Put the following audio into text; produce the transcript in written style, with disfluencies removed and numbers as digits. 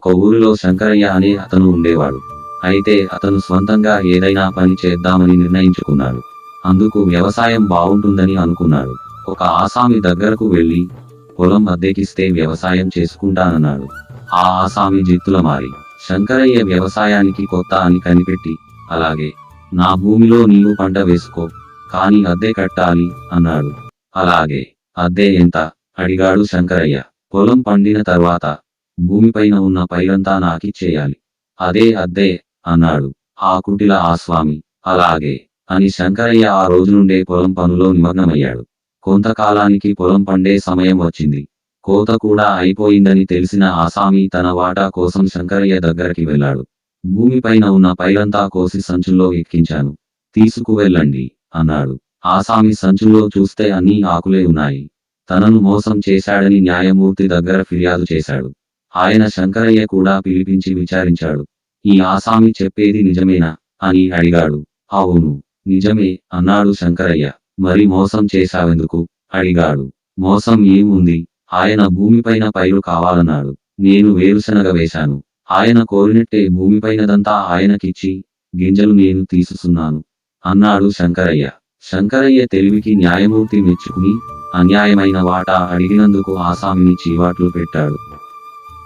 ఒక ఊరిలో శంకరయ్య అనే అతను ఉండేవాడు. అయితే అతను స్వంతంగా ఏదైనా పని చేద్దామని నిర్ణయించుకున్నాడు. అందుకు వ్యవసాయం బావుంటుందని అనుకున్నాడు. ఒక ఆసామి దగ్గరకు వెళ్ళి పొలం అద్దెకిస్తే వ్యవసాయం చేసుకుంటానన్నాడు. ఆ ఆసామి జిత్తులమారి శంకరయ్య వ్యవసాయానికి కొత్త అని కనిపెట్టి, అలాగే నా భూమిలో నీవు పంట వేసుకో, కానీ అద్దె కట్టాలి అన్నాడు. అలాగే, అద్దె ఎంత అడిగాడు శంకరయ్య. పొలం పండిన తర్వాత భూమిపైన ఉన్న పైరంతా నాకిచ్చేయాలి, అదే అద్దె అన్నాడు ఆ కుటిల ఆస్వామి. అలాగే అని శంకరయ్య ఆ రోజు నుండే పొలం పనులో నిమగ్నమయ్యాడు. కొంతకాలానికి పొలం పండే సమయం వచ్చింది. కోత కూడా అయిపోయిందని తెలిసిన ఆసామి తన వాటా కోసం శంకరయ్య దగ్గరికి వెళ్ళాడు. భూమిపైన ఉన్న పైరంతా కోసి సంచుల్లో ఎక్కించాను, తీసుకువెళ్ళండి అన్నాడు. ఆసామి సంచుల్లో చూస్తే అన్నీ ఆకులే ఉన్నాయి. తనను మోసం చేశాడని న్యాయమూర్తి దగ్గర ఫిర్యాదు చేశాడు. ఆయన శంకరయ్య కూడా పిలిపించి విచారించాడు. ఈ ఆసామి చెప్పేది నిజమేనా అని అడిగాడు. అవును, నిజమే అన్నాడు శంకరయ్య. మరి మోసం చేశావెందుకు అడిగాడు. మోసం ఏముంది, ఆయన భూమిపైన పైరు కావాలన్నాడు. నేను వేరుశనగ వేశాను. ఆయన కోరినట్టే భూమిపైనదంతా ఆయనకిచ్చి గింజలు నేను తీసుకున్నాను అన్నాడు శంకరయ్య. శంకరయ్య తెలివికి న్యాయమూర్తి మెచ్చుకుని అన్యాయమైన వాటా అడిగినందుకు ఆసామిని చీవాట్లు పెట్టాడు.